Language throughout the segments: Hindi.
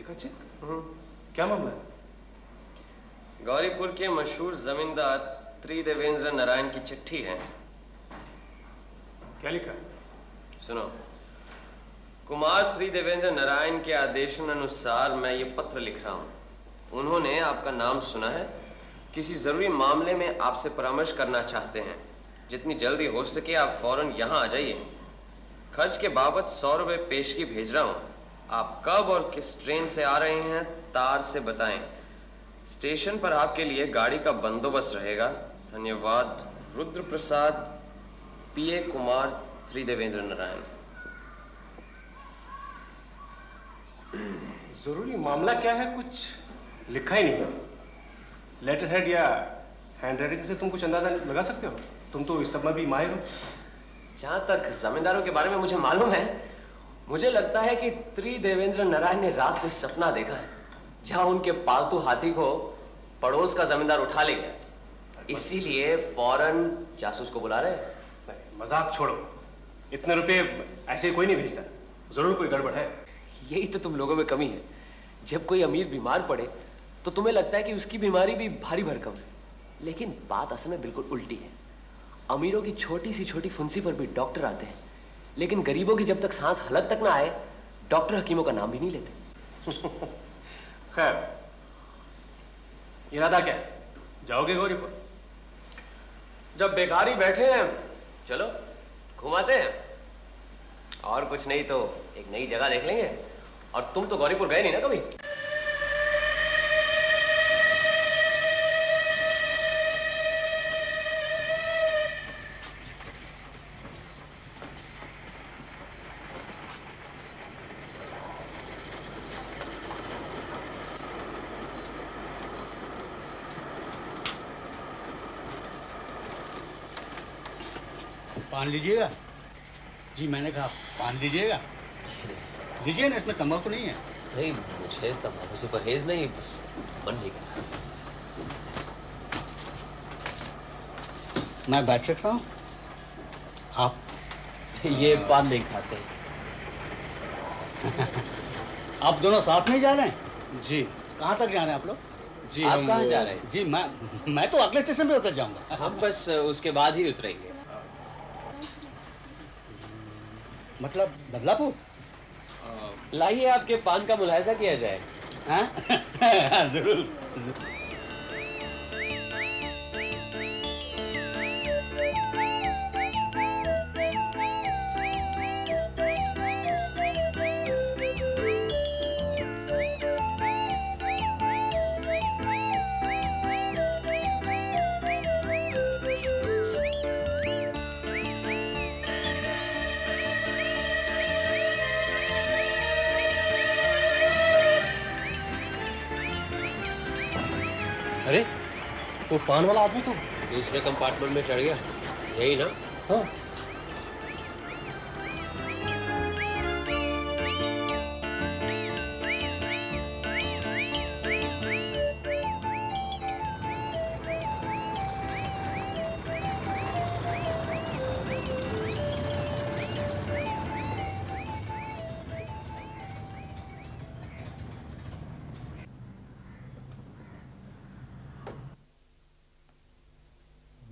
देखा चेक? क्या मामला है? गौरीपुर के मशहूर जमींदार त्रिदेवेंद्र नारायण की चिट्ठी है। क्या लिखा है? सुनो। कुमार त्रिदेवेंद्र नारायण के आदेशानुसार मैं ये पत्र लिख रहा हूँ। उन्होंने आपका नाम सुना है, किसी ज़रूरी मामले में आपसे परामर्श करना चाहते हैं। जितनी जल्दी हो सके आप फौरन यहाँ आ जाइए। खर्च के बाबत 100 रुपये पेशगी भेज रहा हूँ। आप कब और किस ट्रेन से आ रहे हैं तार से बताएं। स्टेशन पर आपके लिए गाड़ी का बंदोबस्त रहेगा। धन्यवाद। रुद्र प्रसाद, पीए कुमार त्रिदेवेंद्र नारायण। जरूरी मामला क्या है? कुछ लिखा ही नहीं है। लेटर हेड या हैंड राइटिंग से तुम कुछ अंदाजा लगा सकते हो? तुम तो इस सब में भी माहिर हो। जहां तक जमींदारों के बारे में मुझे मालूम है, मुझे लगता है कि त्रिदेवेंद्र नारायण ने रात को सपना देखा है जहां उनके पालतू हाथी को पड़ोस का जमींदार उठा ले गया। इसीलिए फौरन जासूस को बुला रहे। नहीं, मजाक छोड़ो। इतने रुपए ऐसे कोई नहीं भेजता। जरूर कोई गड़बड़ है। यही तो तुम लोगों में कमी है। जब कोई अमीर बीमार पड़े तो तुम्हें लगता है कि उसकी बीमारी भी भारी भरकम है, लेकिन बात असल में बिल्कुल उल्टी है। अमीरों की छोटी सी छोटी फुंसी पर भी डॉक्टर आते हैं, लेकिन गरीबों की जब तक सांस हलक तक ना आए, डॉक्टर हकीमों का नाम भी नहीं लेते। खैर, इरादा क्या है? जाओगे गौरीपुर? जब बेकार ही बैठे हैं, चलो घुमाते हैं। और कुछ नहीं तो एक नई जगह देख लेंगे। और तुम तो गौरीपुर गए नहीं ना कभी। पान लीजिएगा? जी मैंने कहा पान लीजिएगा। लीजिए ना, इसमें तंबाकू नहीं है। नहीं, मुझे तंबाकू से परहेज नहीं, बस मन नहीं कर रहा। मैं बैठ सकता हूँ? आप ये पान नहीं खाते। आप दोनों साथ में जा रहे हैं? जी। कहाँ तक जा रहे हैं आप लोग? जी आप हम कहाँ जा रहे हैं? जी मैं तो अगले स्टेशन पे उतर जाऊंगा। हम बस उसके बाद ही उतरेंगे। मतलब बदलापुर? लाइए आपके पान का मुलाहिजा किया जाए। हाँ? जरूर। अरे, वो पान वाला आदमी तो। दूसरे कंपार्टमेंट में चढ़ गया, यही ना? हाँ।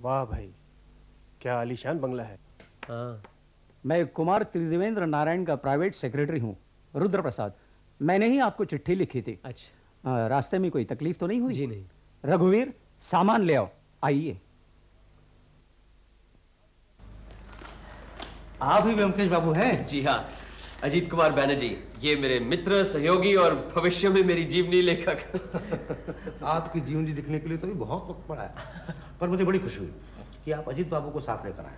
वाह भाई, क्या आलीशान बंगला है। हाँ। मैं कुमार त्रिदेवेंद्र नारायण का प्राइवेट सेक्रेटरी हूँ, रुद्र प्रसाद। मैंने ही आपको चिट्ठी लिखी थी। अच्छा। रास्ते में कोई तकलीफ तो नहीं हुई? जी नहीं। रघुवीर, सामान ले आओ। आइए। आप ही व्योमकेश बाबू हैं? जी हाँ, अजीत कुमार बैनर्जी। ये मेरे मित्र, सहयोगी और भविष्य में मेरी जीवनी लेखक। आपकी जीवनी लिखने के लिए तो भी बहुत वक्त पड़ा है, पर मुझे बड़ी खुशी हुई कि आप अजीत बाबू को साथ लेकर आए,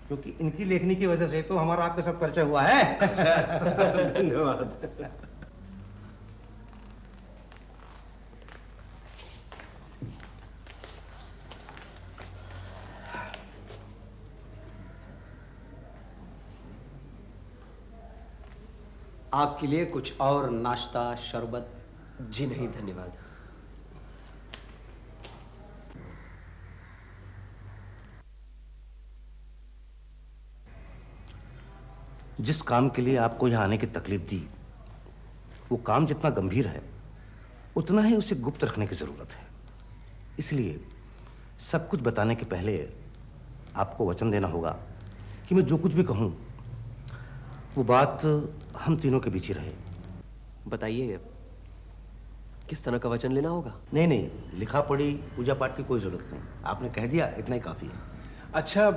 क्योंकि इनकी लेखनी की वजह से तो हमारा आपके साथ परिचय हुआ है। धन्यवाद। आपके लिए कुछ और नाश्ता, शरबत? जी नहीं, धन्यवाद। जिस काम के लिए आपको यहाँ आने की तकलीफ दी, वो काम जितना गंभीर है उतना ही उसे गुप्त रखने की जरूरत है। इसलिए सब कुछ बताने के पहले आपको वचन देना होगा कि मैं जो कुछ भी कहूं वो बात हम तीनों के बीच ही रहे। बताइए, किस तरह का वचन लेना होगा? नहीं नहीं, लिखा पढ़ी पूजा पाठ की कोई जरूरत नहीं, आपने कह दिया इतना ही काफी है। अच्छा,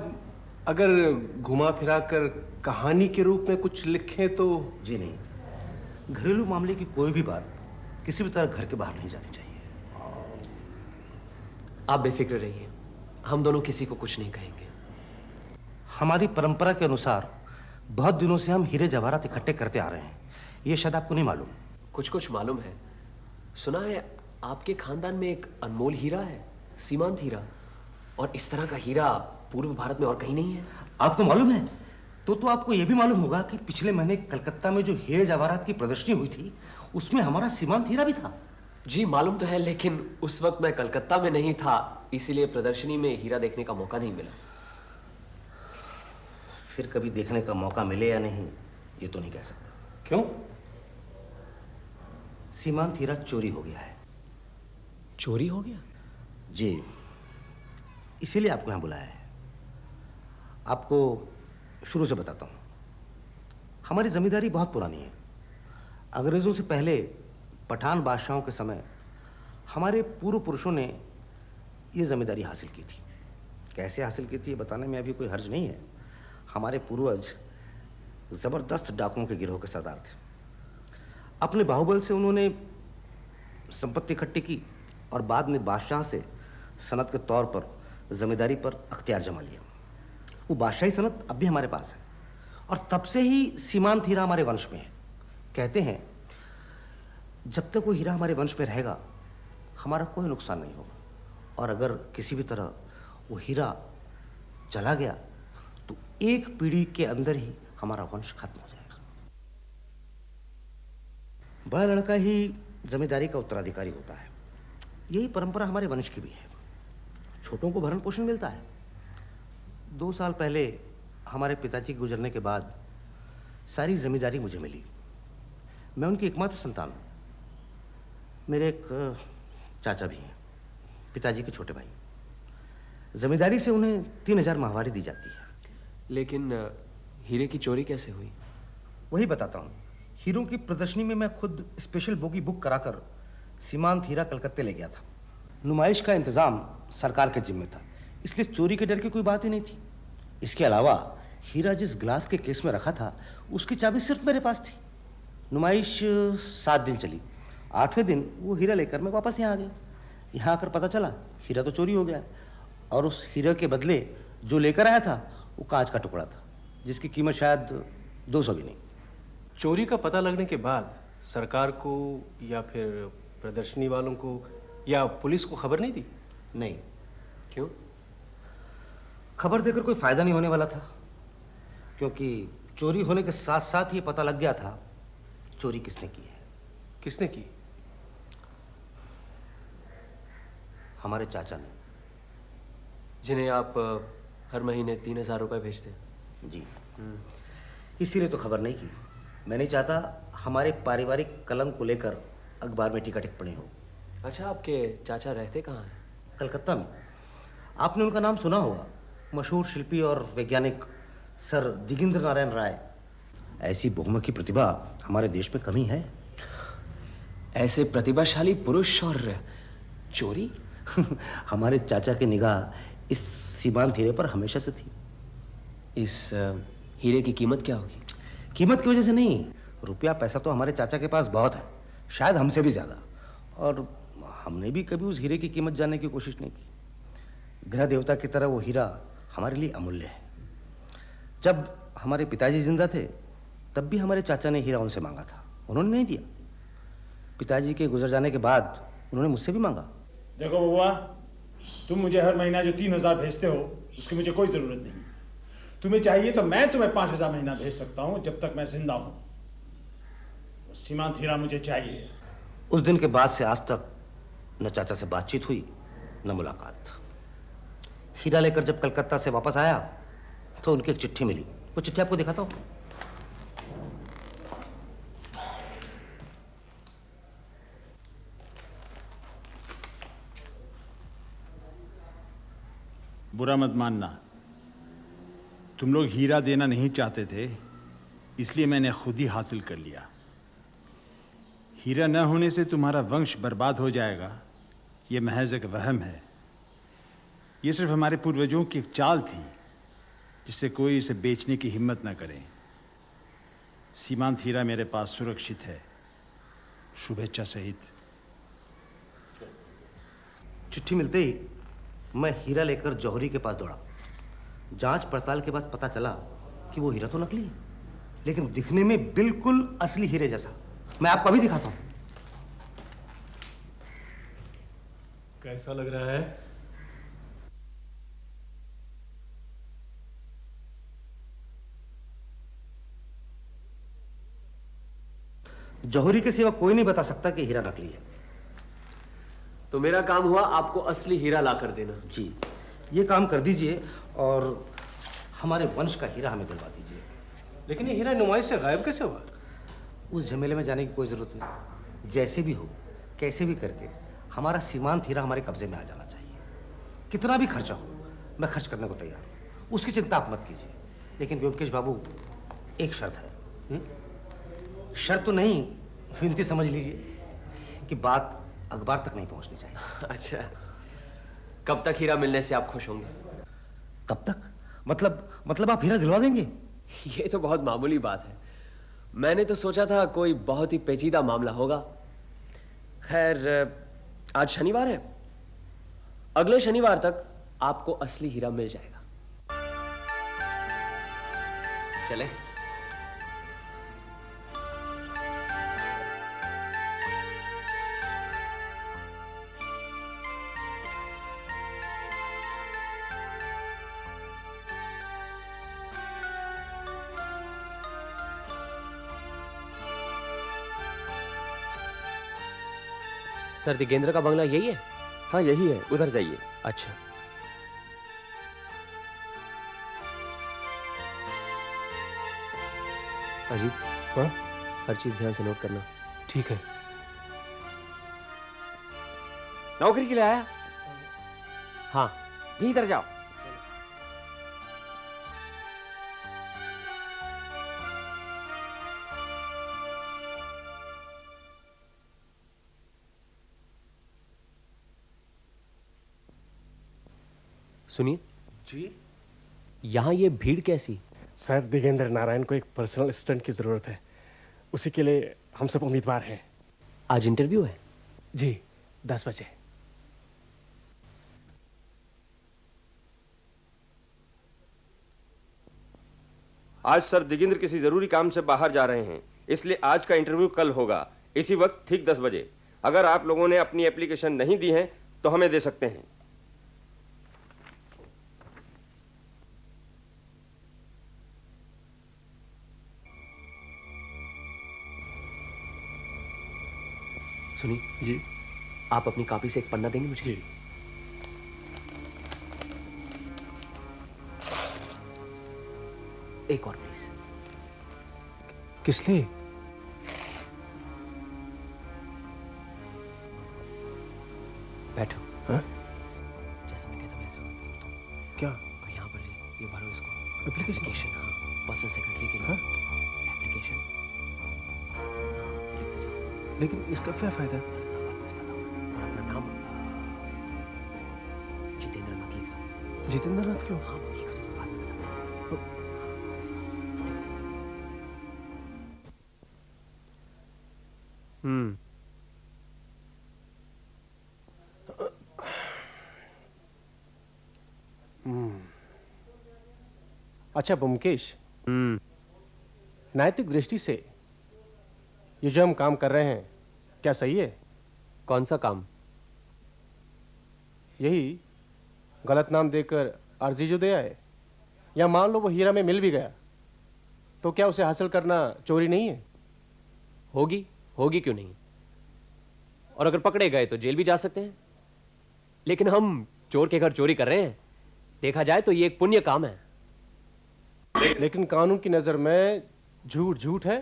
अगर घुमा फिरा कर कहानी के रूप में कुछ लिखें तो? जी नहीं, घरेलू मामले की कोई भी बात किसी भी तरह घर के बाहर नहीं जानी चाहिए। आप बेफिक्र रहिए, हम दोनों किसी को कुछ नहीं कहेंगे। हमारी परंपरा के अनुसार बहुत दिनों से हम हीरे जवाहरात इकट्ठे करते आ रहे हैं, ये शायद आपको नहीं मालूम। कुछ कुछ मालूम है। सुना है आपके खानदान में एक अनमोल हीरा है, सीमांत हीरा, और इस तरह का हीरा पूर्व भारत में और कहीं नहीं है। आपको मालूम है? तो आपको यह भी मालूम होगा कि पिछले महीने कलकत्ता में जो हीरे जवाहरात की प्रदर्शनी हुई थी उसमें हमारा सीमांत हीरा भी था। जी मालूम तो है, लेकिन उस वक्त मैं कलकत्ता में नहीं था, इसीलिए प्रदर्शनी में हीरा देखने का मौका नहीं मिला। फिर कभी देखने का मौका मिले या नहीं ये तो नहीं कह सकता। क्यों? सीमांत हीरा चोरी हो गया है। चोरी हो गया? जी, इसीलिए आपको यहां बुलाया है। आपको शुरू से बताता हूं, हमारी जमींदारी बहुत पुरानी है। अंग्रेजों से पहले पठान बादशाहों के समय हमारे पूर्व पुरुषों ने ये जमींदारी हासिल की थी। कैसे हासिल की थी ये बताने में अभी कोई हर्ज नहीं है। हमारे पूर्वज जबरदस्त डाकुओं के गिरोह के सरदार थे। अपने बाहुबल से उन्होंने संपत्ति इकट्ठी की और बाद में बादशाह से सनत के तौर पर जमींदारी पर अख्तियार जमा लिया। वो बादशाही सनत अब भी हमारे पास है और तब से ही सीमांत हीरा हमारे वंश में है। कहते हैं जब तक वो हीरा हमारे वंश में रहेगा हमारा कोई नुकसान नहीं होगा, और अगर किसी भी तरह वो हीरा चला गया तो एक पीढ़ी के अंदर ही हमारा वंश खत्म हो जाएगा। बड़ा लड़का ही जमींदारी का उत्तराधिकारी होता है। यही परंपरा हमारे वंश की भी है। छोटों को भरण पोषण मिलता है। 2 साल पहले हमारे पिताजी के गुजरने के बाद सारी जमींदारी मुझे मिली। मैं उनकी एकमात्र संतान हूँ। मेरे एक चाचा भी हैं, पिताजी के छोटे भाई। जमींदारी से उन्हें 3000 माहवारी दी जाती है। लेकिन हीरे की चोरी कैसे हुई? वही बताता हूँ। हीरों की प्रदर्शनी में मैं खुद स्पेशल बोगी बुक कराकर सीमांत हीरा कलकत्ते ले गया था। नुमाइश का इंतजाम सरकार के जिम्मे था, इसलिए चोरी के डर की कोई बात ही नहीं थी। इसके अलावा हीरा जिस ग्लास के केस में रखा था उसकी चाबी सिर्फ मेरे पास थी। नुमाइश 7 दिन चली। 8वें दिन वो हीरा लेकर मैं वापस यहाँ आ गया। यहाँ आकर पता चला हीरा तो चोरी हो गया, और उस हीरे के बदले जो लेकर आया था वो कांच का टुकड़ा था, जिसकी कीमत शायद 200 भी नहीं। चोरी का पता लगने के बाद सरकार को या फिर प्रदर्शनी वालों को या पुलिस को खबर नहीं दी? नहीं। क्यों? खबर देकर कोई फायदा नहीं होने वाला था, क्योंकि चोरी होने के साथ साथ ये पता लग गया था चोरी किसने की है। किसने की? हमारे चाचा ने। जिन्हें आप हर महीने 3000 रुपए भेजते हैं। जी, इसीलिए तो खबर नहीं की। मैं नहीं चाहता हमारे पारिवारिक कलंक को लेकर अखबार में टीका टिप्पणी हो। अच्छा, आपके चाचा रहते कहाँ हैं? कलकत्ता में। आपने उनका नाम सुना होगा, मशहूर शिल्पी और वैज्ञानिक सर दिगेंद्र नारायण राय। ऐसी बहुमुखी प्रतिभा हमारे देश में कमी है। ऐसे प्रतिभाशाली पुरुष और चोरी? हमारे चाचा की निगाह इस सीमांत हीरे पर हमेशा से थी। इस हीरे की कीमत क्या होगी? कीमत की वजह से नहीं, रुपया पैसा तो हमारे चाचा के पास बहुत है, शायद हमसे भी ज्यादा। और हमने भी कभी उस हीरे की कीमत जानने की कोशिश नहीं की। ग्रह देवता की तरह वो हीरा हमारे लिए अमूल्य है। जब हमारे पिताजी जिंदा थे तब भी हमारे चाचा ने हीरा उनसे मांगा था, उन्होंने नहीं दिया। पिताजी के गुजर जाने के बाद उन्होंने मुझसे भी मांगा। देखो बउआ, तुम मुझे हर महीना जो 3000 भेजते हो उसकी मुझे कोई ज़रूरत नहीं। तुम्हें चाहिए तो मैं तुम्हें 5000 महीना भेज सकता हूँ जब तक मैं जिंदा हूँ। सीमांत हीरा मुझे चाहिए। उस दिन के बाद से आज तक न चाचा से बातचीत हुई न मुलाकात। हीरा लेकर जब कलकत्ता से वापस आया तो उनकी एक चिट्ठी मिली। वो चिट्ठी आपको दिखाता हूँ। बुरा मत मानना, तुम लोग हीरा देना नहीं चाहते थे, इसलिए मैंने खुद ही हासिल कर लिया। हीरा न होने से तुम्हारा वंश बर्बाद हो जाएगा, यह महज एक वहम है। ये सिर्फ हमारे पूर्वजों की एक चाल थी, जिससे कोई इसे बेचने की हिम्मत न करे। सीमांत हीरा मेरे पास सुरक्षित है, शुभेच्छा सहित। चिट्ठी मिलते ही मैं हीरा लेकर जौहरी के पास दौड़ा। जांच पड़ताल के बाद पता चला कि वो हीरा तो नकली है, लेकिन दिखने में बिल्कुल असली हीरे जैसा। मैं आपको अभी दिखाता हूं। कैसा लग रहा है? जौहरी के सिवा कोई नहीं बता सकता कि हीरा नकली है। तो मेरा काम हुआ आपको असली हीरा ला कर देना। जी, ये काम कर दीजिए और हमारे वंश का हीरा हमें दिलवा दीजिए। लेकिन ये हीरा नुमाइश से गायब कैसे हुआ? उस झमेले में जाने की कोई जरूरत नहीं। जैसे भी हो, कैसे भी करके हमारा सीमांत हीरा हमारे कब्जे में आ जाना चाहिए। कितना भी खर्चा हो, मैं खर्च करने को तैयार हूँ, उसकी चिंता आप मत कीजिए। लेकिन व्योमकेश बाबू, एक शर्त है। शर्त तो नहीं, विनती समझ लीजिए कि बात अखबार तक नहीं पहुंचनी चाहिए। अच्छा, कब तक हीरा मिलने से आप खुश होंगे? कब तक? मतलब आप हीरा दिलवा देंगे? ये तो बहुत मामूली बात है। मैंने तो सोचा था कोई बहुत ही पेचीदा मामला होगा। खैर, आज शनिवार है, अगले शनिवार तक आपको असली हीरा मिल जाएगा। चले? सर, दिगेंद्र का बंगला यही है? हाँ यही है, उधर जाइए। अच्छा। अजीत, हाँ? हर चीज ध्यान से नोट करना। ठीक है। नौकरी के लिए आया? हाँ। भी इधर जाओ। सुनिए जी? यहाँ ये भीड़ कैसी? सर, दिगेंद्र नारायण को एक पर्सनल असिस्टेंट की ज़रूरत है। उसी के लिए हम सब उम्मीदवार हैं। आज इंटरव्यू है? जी, 10 बजे। आज सर दिगेंद्र किसी जरूरी काम से बाहर जा रहे हैं, इसलिए आज का इंटरव्यू कल होगा, इसी वक्त ठीक 10 बजे। अगर आप लोगों ने अपनी एप्लीकेशन नहीं दी है तो हमें दे सकते हैं। सुनिए जी, आप अपनी कॉपी से एक पन्ना देंगे मुझे? जी। एक और प्लीज। किस लिए? बैठो। हाँ? जैसे मैं कहता हूँ वैसे हो। क्या? और यहाँ पर ये भरो इसको। एप्लीकेशन? हाँ, पर्सनल सेक्रेटरी के हाँ? लिए एप्लीकेशन। लिखते जाओ। लेकिन इसका क्या फायदा? और अपना नाम जितेंद्र नाथ लिख दो। जितेंद्र नाथ क्यों? हाँ, लिख दो तो बाद में बताऊँ। हाँ, ऐसे। अच्छा ब्योमकेश, नैतिक दृष्टि से ये जो हम काम कर रहे हैं, क्या सही है? कौन सा काम? यही गलत नाम देकर अर्जी जो दे आए, या मान लो वो हीरा में मिल भी गया, तो क्या उसे हासिल करना चोरी नहीं है? होगी, होगी क्यों नहीं? और अगर पकड़े गए तो जेल भी जा सकते हैं। लेकिन हम चोर के घर चोरी कर रहे हैं, देखा जाए तो ये एक पुण्य काम है। लेकिन कानून की नजर में झूठ झूठ है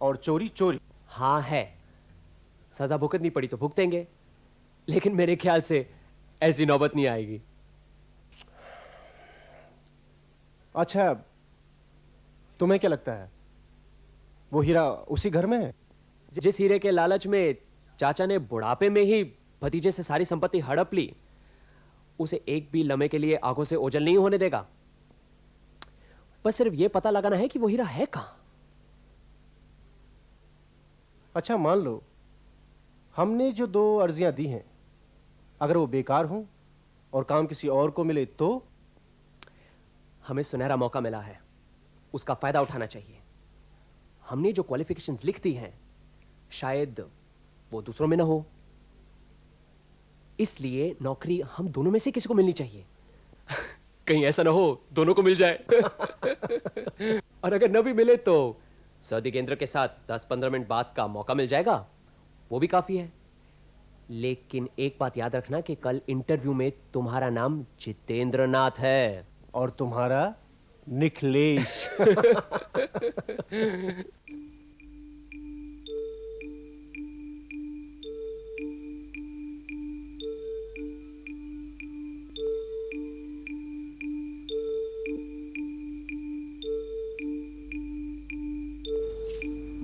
और चोरी चोरी। हाँ है, सजा भुगतनी पड़ी तो भुगतेंगे, लेकिन मेरे ख्याल से ऐसी नौबत नहीं आएगी। अच्छा, तुम्हें क्या लगता है वो हीरा उसी घर में है? जिस हीरे के लालच में चाचा ने बुढ़ापे में ही भतीजे से सारी संपत्ति हड़प ली, उसे एक भी लम्हे के लिए आंखों से ओझल नहीं होने देगा। बस सिर्फ यह पता लगाना है कि वो हीरा है कहां। अच्छा, मान लो हमने जो 2 अर्जियां दी हैं, अगर वो बेकार हों और काम किसी और को मिले तो? हमें सुनहरा मौका मिला है, उसका फायदा उठाना चाहिए। हमने जो क्वालिफिकेशंस लिख दी हैं, शायद वो दूसरों में ना हो, इसलिए नौकरी हम दोनों में से किसी को मिलनी चाहिए। कहीं ऐसा ना हो दोनों को मिल जाए। और अगर न भी मिले तो सर दिगेंद्र के साथ 10-15 मिनट बाद का मौका मिल जाएगा, वो भी काफी है। लेकिन एक बात याद रखना कि कल इंटरव्यू में तुम्हारा नाम जितेंद्र नाथ है और तुम्हारा निखिलेश।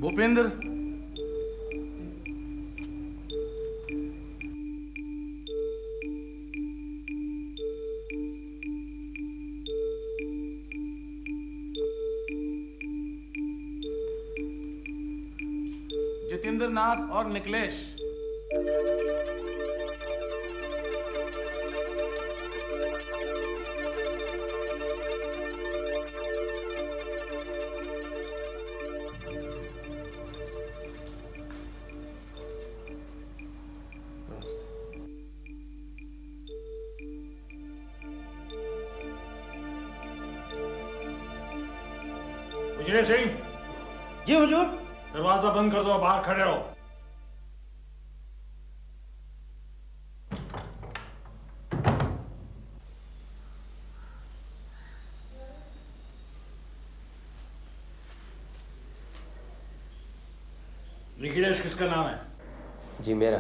भूपेंद्र, जितेंद्र नाथ और निखिलेश, विजय सिंह, जी हुजूर। दरवाजा बंद कर दो, बाहर खड़े रहो। निखिलेश किसका नाम है? जी मेरा।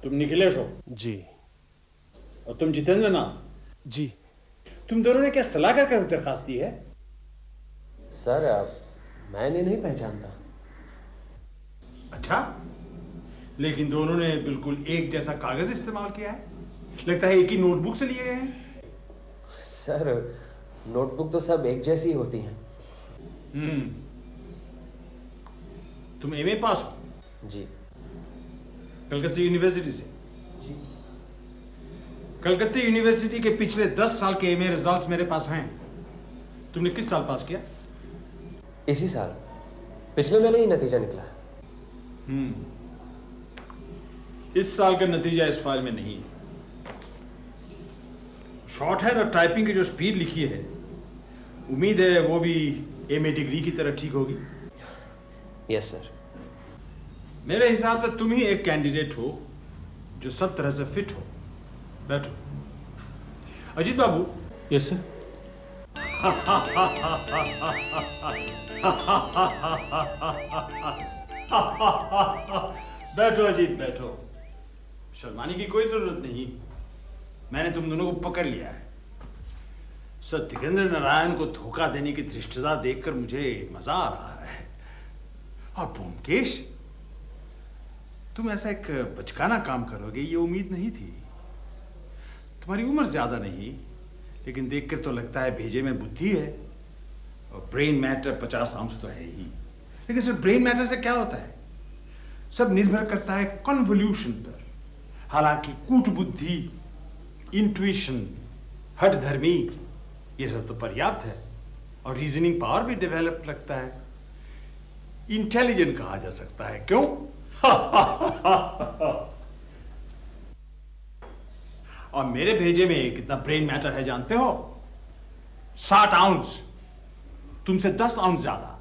तुम निखिलेश हो जी। और तुम जितेंद्र नाथ? जी। तुम दोनों ने क्या सलाह कर दरखास्त दी है? सर मैंने नहीं पहचानता। अच्छा, लेकिन दोनों ने बिल्कुल एक जैसा कागज इस्तेमाल किया है। लगता है एक ही नोटबुक से लिए गए हैं। सर नोटबुक तो सब एक जैसी होती हैं। तुम एमए पास हो? जी। कलकत्ता यूनिवर्सिटी से? जी। कलकत्ता यूनिवर्सिटी के पिछले 10 साल के एमए रिजल्ट्स मेरे पास हैं। तुमने किस साल पास किया? इसी साल, पिछले महीने ही नतीजा निकला है। इस साल का नतीजा इस फाइल में नहीं है। शॉर्ट हैंड और टाइपिंग की जो स्पीड लिखी है, उम्मीद है वो भी एमए डिग्री की तरह ठीक होगी। Yes sir. मेरे हिसाब से तुम ही एक कैंडिडेट हो जो सब तरह से फिट हो। बैठो। अजीत बाबू। Yes sir. बैठो अजीत, बैठो। शर्माने की कोई जरूरत नहीं, मैंने तुम दोनों को पकड़ लिया है। सर दिगेंद्र नारायण को धोखा देने की धृष्टता देखकर मुझे मजा आ रहा है। और ब्योमकेश, तुम ऐसा एक बचकाना काम करोगे ये उम्मीद नहीं थी। तुम्हारी उम्र ज्यादा नहीं, लेकिन देखकर तो लगता है भेजे में बुद्धि है। और ब्रेन मैटर 50 आउंस तो है ही। लेकिन सर ब्रेन मैटर से क्या होता है? सब निर्भर करता है कन्वोल्यूशन पर। हालांकि कूट बुद्धि, इंट्यूशन, हठधर्मी, ये सब तो पर्याप्त है। और रीजनिंग पावर भी डेवलप लगता है। इंटेलिजेंट कहा जा सकता है, क्यों? और मेरे भेजे में कितना ब्रेन मैटर है जानते हो? 60 आउंस, तुमसे 10 आउंस ज्यादा।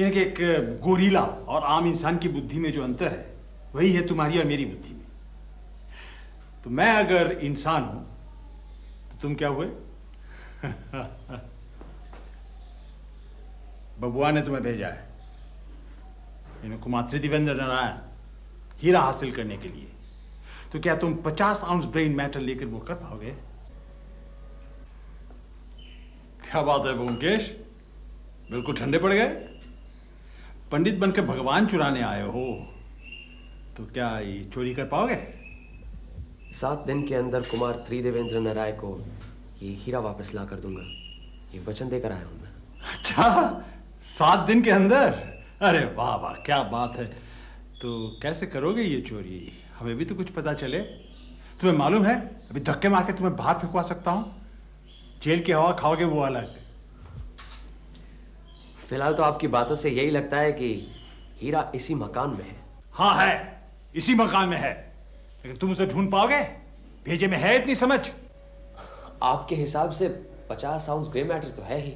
यानी कि एक गोरीला और आम इंसान की बुद्धि में जो अंतर है, वही है तुम्हारी और मेरी बुद्धि में। तो मैं अगर इंसान हूं तो तुम क्या हुए? बबुआ ने तुम्हें भेजा है, कुमार त्रिदेवेंद्र नारायण, हीरा हासिल करने के लिए। तो क्या तुम 50 आउंस ब्रेन मैटर लेकर वो कर पाओगे? क्या बात है ब्योमकेश, बिल्कुल ठंडे पड़ गए। पंडित बनकर भगवान चुराने आए हो, तो क्या ये चोरी कर पाओगे? 7 दिन के अंदर कुमार त्रिदेवेंद्र नारायण को ये हीरा वापस ला कर दूंगा, ये वचन देकर आया हूं मैं। अच्छा, 7 दिन के अंदर? अरे वाह वाह, क्या बात है। तो कैसे करोगे ये चोरी? हमें भी तो कुछ पता चले। तुम्हें मालूम है, अभी धक्के मार के तुम्हें बाहर फेंकवा सकता हूं। जेल की हवा खाओगे वो अलग। फिलहाल तो आपकी बातों से यही लगता है कि हीरा इसी मकान में है। हाँ है, इसी मकान में है, लेकिन तुम उसे ढूंढ पाओगे? भेजे में है इतनी समझ? आपके हिसाब से 50 आउंस ग्रे मैटर तो है ही,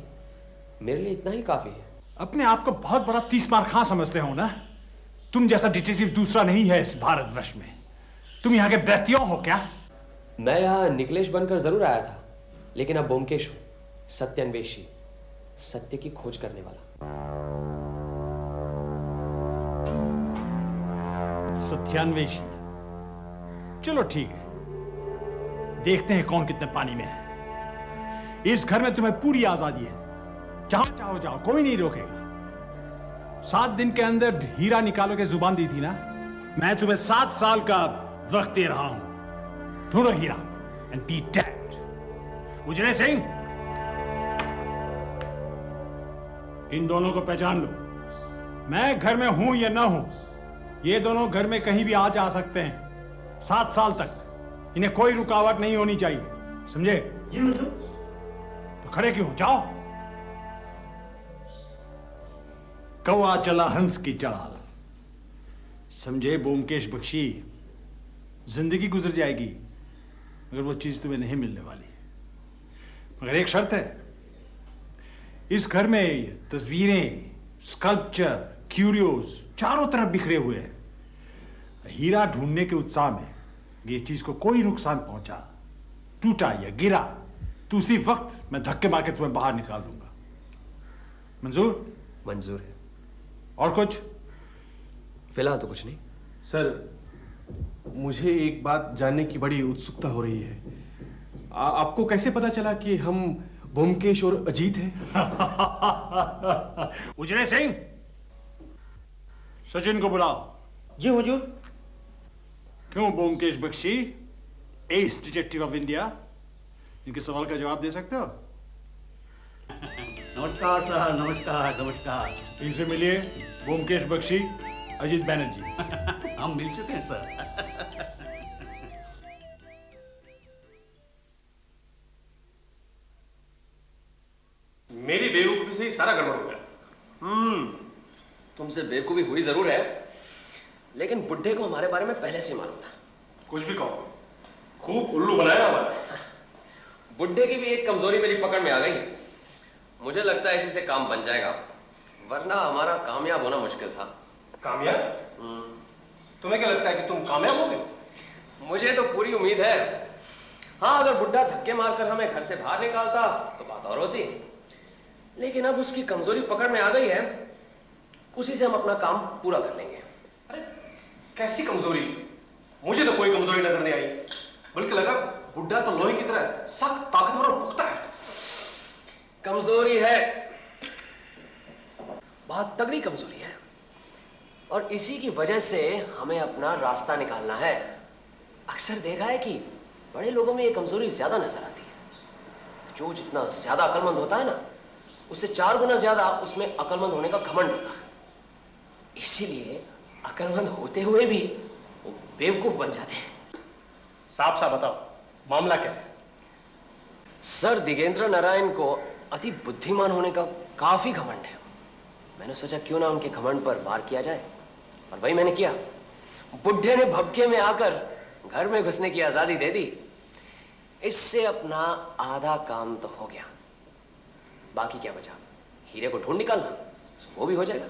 मेरे लिए इतना ही काफी है। अपने आप को बहुत बड़ा 30 मार खां समझते हो ना? तुम जैसा डिटेक्टिव दूसरा नहीं है इस भारतवर्ष में। तुम यहाँ के ब्रतियों हो क्या? मैं यहाँ निकलेश बनकर जरूर आया था, लेकिन अब ब्योमकेश हूं, सत्यान्वेषी, सत्य की खोज करने वाला। सत्यान्वेषी, चलो ठीक है, देखते हैं कौन कितने पानी में है। इस घर में तुम्हें पूरी आजादी है, जहां चाहो जाओ, कोई नहीं रोकेगा। 7 दिन के अंदर हीरा निकालो के जुबान दी थी ना, मैं तुम्हें 7 साल का वक्त दे रहा हूं। ढूंढो हीरा एंड बी डेड। उजले सिंह, इन दोनों को पहचान लो। मैं घर में हूं या ना हूं, ये दोनों घर में कहीं भी आ जा सकते हैं। 7 साल तक इन्हें कोई रुकावट नहीं होनी चाहिए, समझे? तो खड़े क्यों? जाओ। कौवा चला हंस की चाल, समझे ब्योमकेश बख्शी? जिंदगी गुजर जाएगी मगर वो चीज तुम्हें नहीं मिलने वाली। मगर एक शर्त है, इस घर में तस्वीरें, स्कल्पचर, क्यूरियोस चारों तरफ बिखरे हुए हैं। हीरा ढूंढने के उत्साह में ये चीज को कोई नुकसान पहुंचा, टूटा या गिरा, तो उसी वक्त मैं धक्के मार के तुम्हें बाहर निकाल दूंगा। मंजूर? मंजूर है। और कुछ? फिलहाल तो कुछ नहीं। सर, मुझे एक बात जानने की बड़ी उत्सुकता हो रही है। आपको कैसे पता चला कि हम ब्योमकेश और अजीत हैं? उजले सिंह, सचिन को बुलाओ। जी हुजूर। क्यों Byomkesh Bakshi, as detective of India, इनके सवाल का जवाब दे सकते हो? नमस्कार सर, नमस्कार नमस्कार। इनसे मिलिए, ब्योमकेश बख्शी, अजीत बैनर्जी। हम मिल चुके हैं सर। मेरी बेवकूफी से ही सारा गड़बड़ हो गया। तुमसे बेवकूफी हुई जरूर है, लेकिन बुड्ढे को हमारे बारे में पहले से मालूम था। कुछ भी कहो, खूब उल्लू बनाया हमारा। बुड्ढे की भी एक कमजोरी मेरी पकड़ में आ गई है। मुझे लगता है इसी से काम बन जाएगा, वरना हमारा कामयाब होना मुश्किल था। कामयाब? तुम्हें क्या लगता है कि तुम कामयाब होगे? मुझे तो पूरी उम्मीद है। हाँ, अगर बुड्ढा धक्के मारकर हमें घर से बाहर निकालता तो बात और होती, लेकिन अब उसकी कमजोरी पकड़ में आ गई है, उसी से हम अपना काम पूरा कर लेंगे। अरे कैसी कमजोरी? मुझे तो कोई कमजोरी नजर नहीं आई, बल्कि लगा बुड्ढा तो लोहे की तरह सख्त, ताकतवर और पुख्ता है। कमजोरी है, बहुत तगड़ी कमजोरी है, और इसी की वजह से हमें अपना रास्ता निकालना है। अक्सर देखा है कि बड़े लोगों में ये कमजोरी ज्यादा नजर आती है। जो जितना ज्यादा अक्लमंद होता है ना, उससे 4 गुना ज्यादा उसमें अक्लमंद होने का घमंड होता है। इसीलिए अक्लमंद होते हुए भी वो बेवकूफ बन जाते हैं। साफ साफ बताओ, मामला क्या है? सर दिगेंद्र नारायण को अति बुद्धिमान होने का काफी घमंड है। मैंने सोचा क्यों ना उनके घमंड पर वार किया जाए, और वही मैंने किया। बुड्ढे ने भपके में आकर घर में घुसने की आजादी दे दी। इससे अपना आधा काम तो हो गया, बाकी क्या बचा? हीरे को ढूंढ निकालना, वो भी हो जाएगा।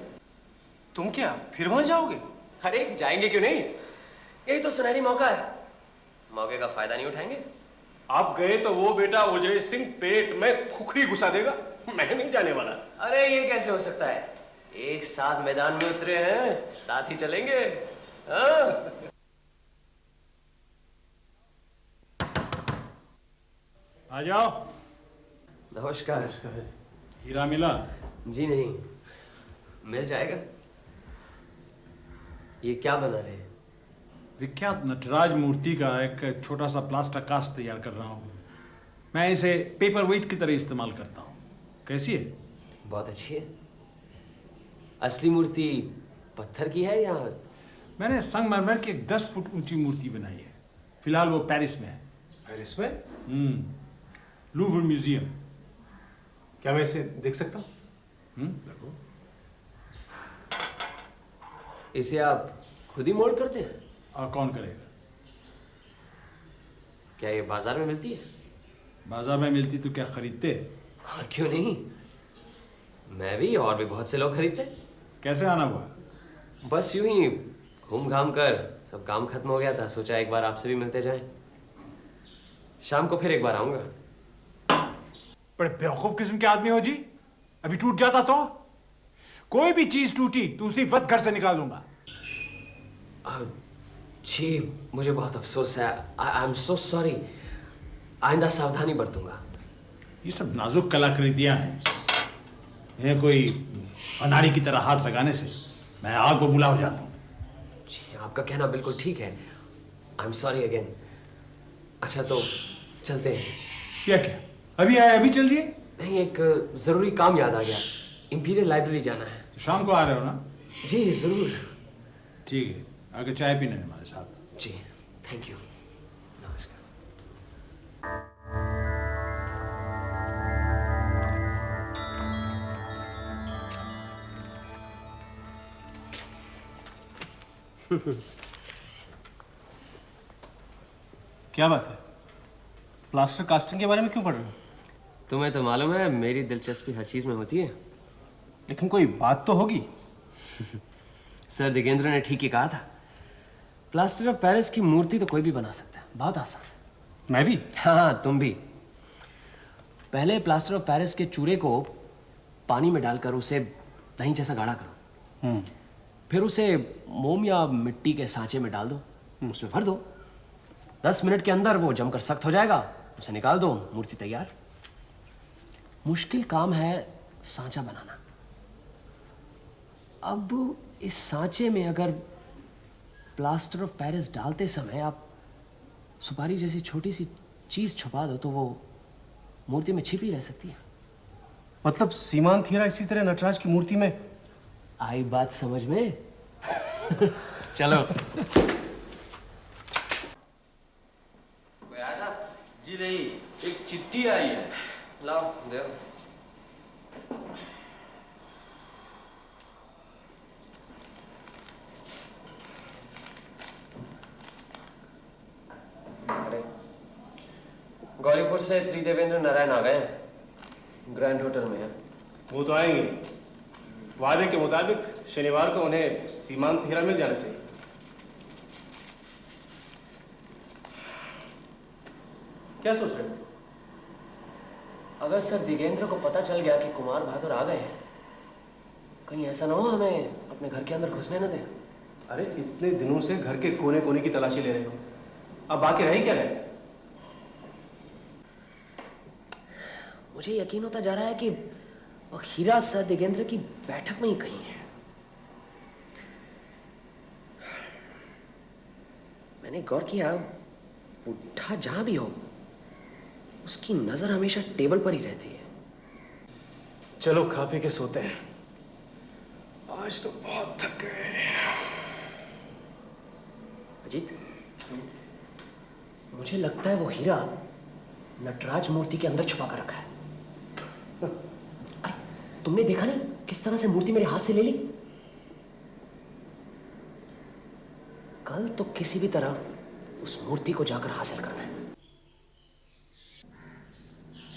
तुम क्या फिर वहां जाओगे? अरे जाएंगे क्यों नहीं, यही तो सुनहरी मौका है। मौके का फायदा नहीं उठाएंगे? आप गए तो वो बेटा उजले सिंह पेट में खुखरी घुसा देगा। मैं नहीं जाने वाला। अरे ये कैसे हो सकता है? एक साथ मैदान में उतरे हैं, साथ ही चलेंगे। हाँ? आ जाओ। नमस्कार। हीरा मिला? जी नहीं, मिल जाएगा। ये क्या बना रहे हैं? विख्यात नटराज मूर्ति का एक छोटा सा प्लास्टर कास्ट तैयार कर रहा हूँ। मैं इसे पेपर वेट की तरह इस्तेमाल करता हूँ। कैसी है? बहुत अच्छी है। असली मूर्ति पत्थर की है या? मैंने संगमरमर की एक 10 फुट ऊंची मूर्ति बनाई है। फिलहाल वो पेरिस में है। पेरिस में? Louvre museum. क्या मैं इसे देख सकता हूँ? देखो। इसे आप खुद ही मोल्ड करते हैं? और कौन करेगा? क्या ये बाजार में मिलती है? बाजार में मिलती तो क्या खरीदते? हाँ, क्यों नहीं, मैं भी और भी बहुत से लोग खरीदते। कैसे आना हुआ? बस यूं ही घूम घाम कर सब काम खत्म हो गया था, सोचा एक बार आपसे भी मिलते जाएं। शाम को फिर एक बार आऊंगा। बड़े बेवकूफ किस्म के आदमी हो जी। अभी टूट जाता तो? कोई भी चीज टूटी तो उसी वक्त घर से निकाल दूंगा। जी मुझे बहुत अफसोस है। I am so sorry. आइंदा सावधानी बरतूंगा। ये सब नाजुक कलाकृतियां हैं, इन्हें कोई अनाड़ी की तरह हाथ लगाने से मैं आग बबूला हो जाता हूँ। जी आपका कहना बिल्कुल ठीक है। I am sorry again. अच्छा तो चलते हैं। क्या क्या अभी आए अभी चल दिए? नहीं, एक जरूरी काम याद आ गया। इंपीरियल लाइब्रेरी जाना है। तो शाम को आ रहे हो ना? जी जरूर। ठीक है, आगे चाय पीने हमारे साथ। जी थैंक यू। नमस्कार। क्या बात है? प्लास्टर कास्टिंग के बारे में क्यों पढ़ रहे हो? तुम्हें तो मालूम है मेरी दिलचस्पी हर चीज में होती है। लेकिन कोई बात तो होगी। सर दिगेंद्र ने ठीक ही कहा था। प्लास्टर ऑफ पेरिस की मूर्ति तो कोई भी बना सकता है, बहुत आसान। मैं भी? हाँ तुम भी। पहले प्लास्टर ऑफ पेरिस के चूरे को पानी में डालकर उसे दही जैसा गाढ़ा करो। फिर उसे मोम या मिट्टी के सांचे में डाल दो, उसमें भर दो। 10 मिनट के अंदर वो जमकर सख्त हो जाएगा, उसे निकाल दो, मूर्ति तैयार। मुश्किल काम है सांचा बनाना। अब इस सांचे में अगर प्लास्टर ऑफ पेरिस डालते समय आप सुपारी जैसी छोटी सी चीज छुपा दो तो वो मूर्ति में छिपी रह सकती है। मतलब सीमांत हीरा इसी तरह नटराज की मूर्ति में? आई बात समझ में? चलो। कोई आया था? जी नहीं, एक चिट्ठी आई है। लाओ दे। गौरीपुर से त्रिदेवेंद्र नारायण आ गए हैं, ग्रैंड होटल में है। वो तो आएंगे। वादे के मुताबिक शनिवार को उन्हें सीमांत हीरा मिल जाना चाहिए। क्या सोच रहे हो? अगर सर दिगेंद्र को पता चल गया कि कुमार बहादुर आ गए हैं, कहीं ऐसा ना हो हमें अपने घर के अंदर घुसने न दें। अरे इतने दिनों से घर के कोने कोने की तलाशी ले रहे हो, अब बाकी रह ही क्या गए? मुझे यकीन होता जा रहा है कि वो हीरा सर दिगेंद्र की बैठक में ही कहीं है। मैंने गौर किया, बुढ़ा जहां भी हो उसकी नजर हमेशा टेबल पर ही रहती है। चलो खा पी के सोते हैं, आज तो बहुत थक गए। अजीत, मुझे लगता है वो हीरा नटराज मूर्ति के अंदर छुपा कर रखा है। अरे तुमने देखा नहीं किस तरह से मूर्ति मेरे हाथ से ले ली? कल तो किसी भी तरह उस मूर्ति को जाकर हासिल करना है।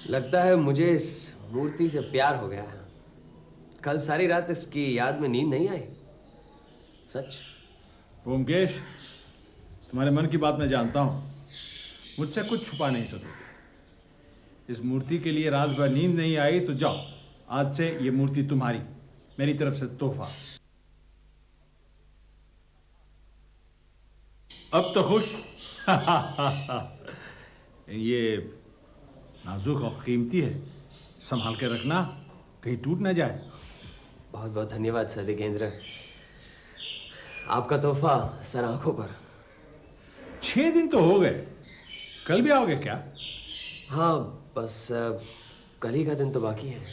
लगता है मुझे इस मूर्ति से प्यार हो गया है। कल सारी रात इसकी याद में नींद नहीं आई। सच। ओमकेश, तुम्हारे मन की बात मैं जानता हूं, मुझसे कुछ छुपा नहीं सकोगे। इस मूर्ति के लिए रात भर नींद नहीं आई तो जाओ, आज से ये मूर्ति तुम्हारी, मेरी तरफ से तोहफा। अब तो खुश? ये नाजुक और कीमती है, संभाल के रखना, कहीं टूट ना जाए। बहुत बहुत धन्यवाद सर दिगेंद्र, आपका तोहफा सर आंखों पर। 6 दिन तो हो गए, कल भी आओगे क्या? हाँ, बस कल ही का दिन तो बाकी है।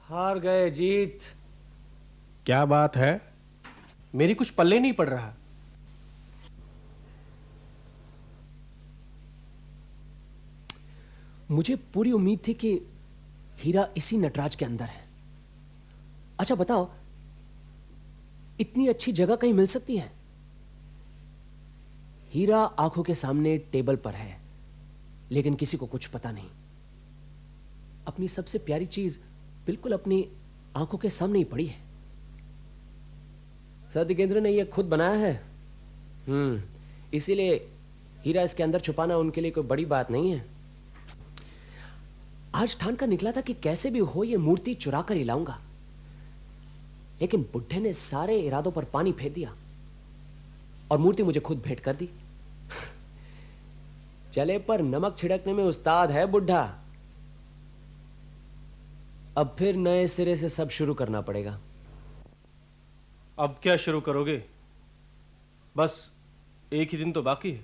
हार गए जीत। क्या बात है? मेरी कुछ पल्ले नहीं पड़ रहा। मुझे पूरी उम्मीद थी कि हीरा इसी नटराज के अंदर है। अच्छा बताओ, इतनी अच्छी जगह कहीं मिल सकती है? हीरा आंखों के सामने टेबल पर है, लेकिन किसी को कुछ पता नहीं। अपनी सबसे प्यारी चीज बिल्कुल अपनी आंखों के सामने ही पड़ी है। सर दिगेंद्र ने यह खुद बनाया है। इसीलिए हीरा इसके अंदर छुपाना उनके लिए कोई बड़ी बात नहीं है। आज ठान का निकला था कि कैसे भी हो यह मूर्ति चुरा कर ही लाऊंगा, लेकिन बुढ़े ने सारे इरादों पर पानी फेर दिया और मूर्ति मुझे खुद भेंट कर दी। चले पर नमक छिड़कने में उस्ताद है बुढ़ा। अब फिर नए सिरे से सब शुरू करना पड़ेगा। अब क्या शुरू करोगे? बस एक ही दिन तो बाकी है।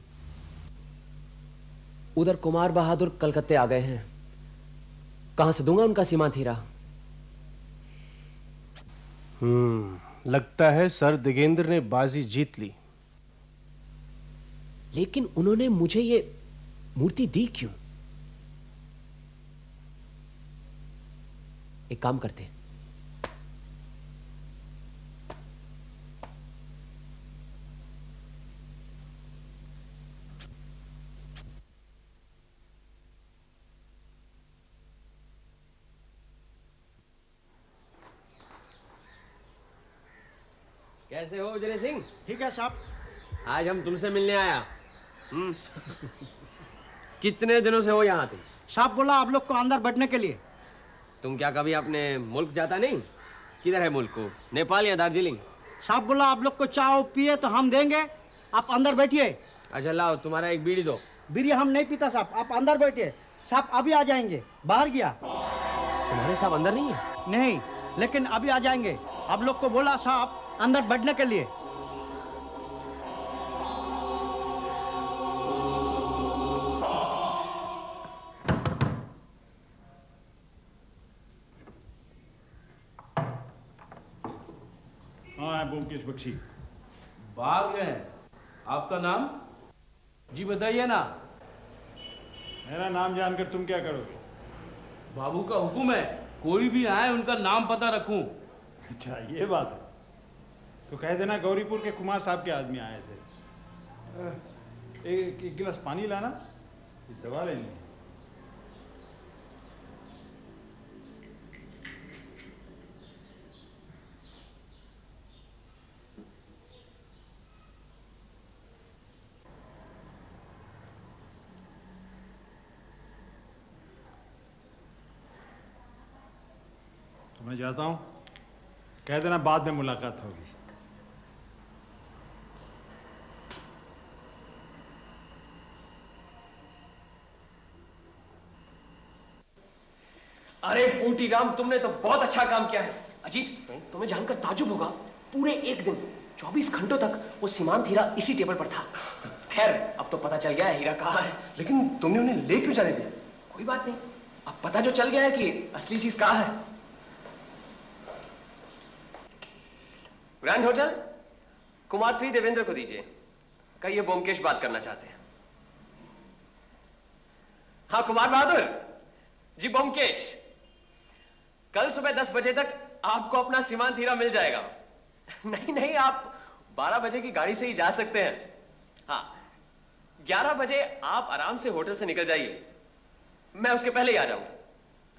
उधर कुमार बहादुर कलकत्ते आ गए हैं, कहां से दूंगा उनका सीमांत हीरा? लगता है सर दिगेंद्र ने बाजी जीत ली। लेकिन उन्होंने मुझे ये मूर्ति दी क्यों? एक काम करते हैं, कैसे हो उजरे सिंह? ठीक है साहब। आज हम तुमसे मिलने आया। कितने दिनों से हो यहाँ तुम? साहब बोला आप लोग को अंदर बैठने के लिए। तुम क्या कभी अपने मुल्क जाता नहीं? किधर है मुल्क को, नेपाल या दार्जिलिंग? साहब बोला आप लोग को चाय पिए तो हम देंगे, आप अंदर बैठिए। अच्छा लाओ, तुम्हारा एक बीड़ी दो। बीड़ी हम नहीं पीता साहब, आप अंदर बैठिए। साहब अभी आ जाएंगे, बाहर गया। तुम्हारे साहब अंदर नहीं है? नहीं, लेकिन अभी आ जाएंगे। आप लोग को बोला साहब अंदर बैठने के लिए। हाँ है ब्योमकेश बख्शी। बाहर गए? आपका नाम जी बताइए ना। मेरा नाम जानकर तुम क्या करोगे? बाबू का हुक्म है, कोई भी आए उनका नाम पता रखूं। अच्छा ये बात है, तो कह देना गौरीपुर के कुमार साहब के आदमी आए थे। एक गिलास पानी लाना, दवा लेनी है। तो मैं जाता हूँ, कह देना बाद में मुलाकात होगी। अरे बूटी राम, तुमने तो बहुत अच्छा काम किया है। अजीत, तुम्हें जानकर ताजुब होगा, पूरे एक दिन 24 घंटों तक वो सीमांत हीरा इसी टेबल पर था। खैर अब तो पता चल गया है हीरा कहाँ है। लेकिन तुमने उन्हें ले क्यों जाने दिया? कोई बात नहीं, अब पता जो चल गया है कि असली चीज कहाँ है। Grand hotel, Kumar three Devendra को दीजिए। कहिए ब्योमकेश बात करना चाहते हैं। हाँ कुमार बहादुर जी, ब्योमकेश, कल सुबह 10 बजे तक आपको अपना सीमांत हीरा मिल जाएगा। नहीं नहीं, आप 12 बजे की गाड़ी से ही जा सकते हैं। हाँ, 11 बजे आप आराम से होटल से निकल जाइए, मैं उसके पहले ही आ जाऊंगा।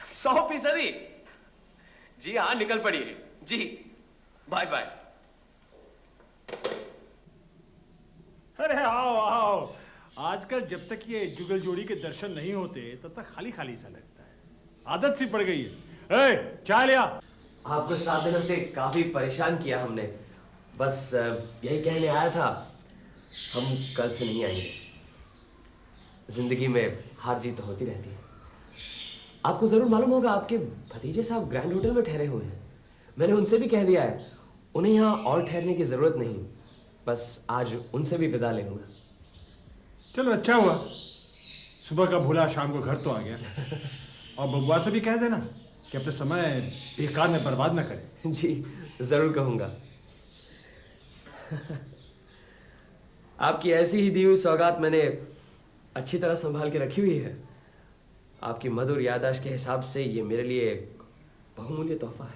100%। जी हाँ, निकल पड़िए जी। Bye bye. अरे आओ आओ, आजकल जब तक ये जुगल जोड़ी के दर्शन नहीं होते तब तक खाली खाली सा लगता है, आदत सी पड़ गई है। ए, चाय लिया। आपको 7 दिनों से काफी परेशान किया हमने, बस यही कहने आया था, हम कल से नहीं आएंगे। जिंदगी में हार जीत तो होती रहती है। आपको जरूर मालूम होगा, आपके भतीजे साहब ग्रैंड होटल में ठहरे हुए हैं। मैंने उनसे भी कह दिया है, उन्हें यहाँ और ठहरने की जरूरत नहीं। बस आज उनसे भी विदा ले लूंगा। चलो अच्छा हुआ, सुबह का भूला शाम को घर तो आ गया। और बबुआ से भी कह देना कि अपने समय बेकार में बर्बाद ना करे। जी जरूर कहूंगा। आपकी ऐसी ही दी हुई सौगात मैंने अच्छी तरह संभाल के रखी हुई है। आपकी मधुर याददाश्त के हिसाब से ये मेरे लिए एक बहुमूल्य तोहफा है।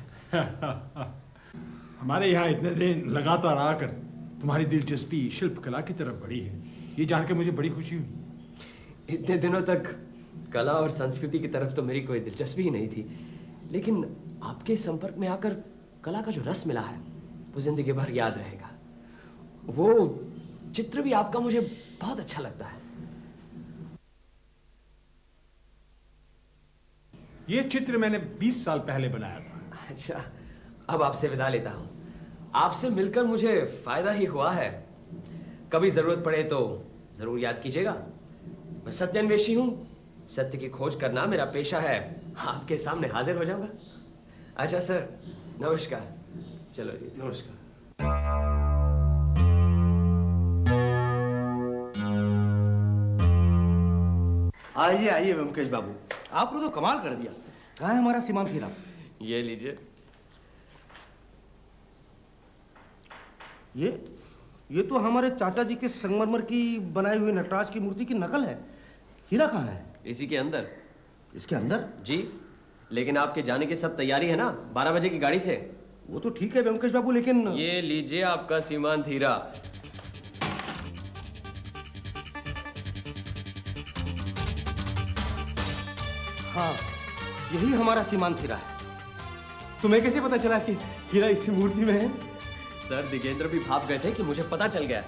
हमारे यहाँ इतने दिन लगातार आकर तुम्हारी दिलचस्पी शिल्प कला की तरफ बढ़ी है, ये जान के मुझे बड़ी खुशी हुई। इतने दिनों तक कला और संस्कृति की तरफ तो मेरी कोई दिलचस्पी ही नहीं थी, लेकिन आपके संपर्क में आकर कला का जो रस मिला है वो जिंदगी भर याद रहेगा। वो चित्र भी आपका मुझे बहुत अच्छा लगता है। ये चित्र मैंने 20 साल पहले बनाया था। अच्छा, अब आपसे विदा लेता हूँ। आपसे मिलकर मुझे फायदा ही हुआ है। कभी जरूरत पड़े तो जरूर याद कीजिएगा। मैं सत्यान्वेषी हूँ, सत्य की खोज करना मेरा पेशा है। आपके सामने हाजिर हो जाऊंगा। अच्छा सर, नमस्कार। चलो जी, नमस्कार। आइए आइए ब्योमकेश बाबू, आपने तो कमाल कर दिया। कहाँ है हमारा सीमांत हीरा? ये लीजिए। ये तो हमारे चाचा जी के संगमरमर की बनाई हुई नटराज की मूर्ति की नकल है। हीरा कहाँ है? इसी के अंदर। इसके अंदर? जी, लेकिन आपके जाने की सब तैयारी है ना 12 बजे की गाड़ी से? वो तो ठीक है ब्योमकेश बाबू, लेकिन ये लीजिए आपका सीमांत हीरा। हाँ, यही हमारा सीमांत हीरा है। तुम्हें कैसे पता चला कि हीरा इसी मूर्ति में है? सर, दिगेंद्र भी भाप गए थे कि मुझे पता चल गया,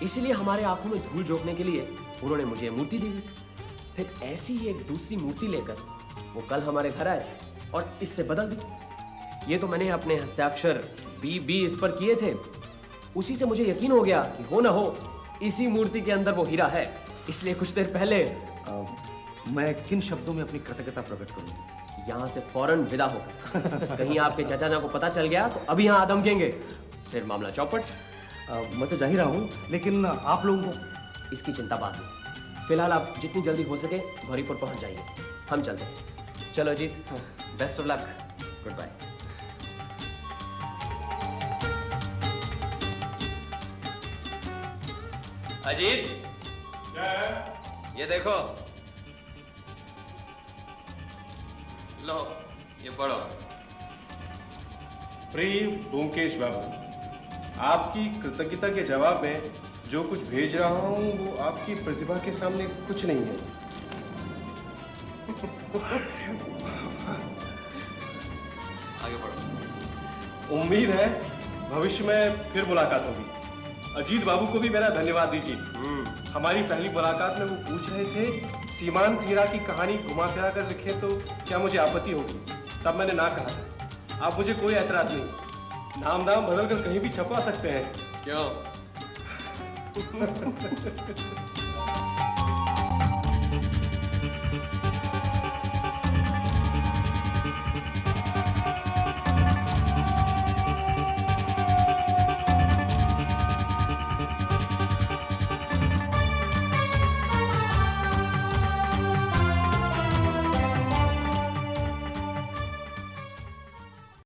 इसीलिए हमारे आंखों में धूल झोंकने के लिए उन्होंने मुझे मूर्ति दी। फिर ऐसी ही एक दूसरी मूर्ति लेकर वो कल हमारे घर आए और इससे बदल दी। ये तो मैंने अपने हस्ताक्षर बी इस पर किए थे। उसी से मुझे यकीन हो गया कि हो ना हो इसी मूर्ति के अंदर वो हीरा है। इसलिए कुछ देर पहले मैं किन शब्दों में अपनी कृतज्ञता प्रकट करूं? यहाँ से फौरन विदा हो। कहीं आपके चाचा ना को पता चल गया तो अभी यहाँ आदमकेंगे, फिर मामला चौपट। मैं तो जा ही रहा हूँ, लेकिन आप लोगों को इसकी चिंता बाद में। फिलहाल आप जितनी जल्दी हो सके गौरीपुर पहुंच जाइए। हम चलते हैं। चलो Ajit, best of luck. Good bye. Ajit, ये देखो, लो ये पढ़ो। प्रिय ब्योमकेश बाबू, आपकी कृतज्ञता के जवाब में जो कुछ भेज रहा हूँ वो आपकी प्रतिभा के सामने कुछ नहीं है। आगे बढ़ो। उम्मीद है भविष्य में फिर मुलाकात होगी। अजीत बाबू को भी मेरा धन्यवाद दीजिए। हमारी पहली मुलाकात में वो पूछ रहे थे सीमांत हीरा की कहानी घुमा फिरा कर लिखे तो क्या मुझे आपत्ति होगी। तब मैंने ना कहा था। आप मुझे कोई ऐतराज नहीं, नाम बदल कर कहीं भी छपवा सकते हैं। क्यों?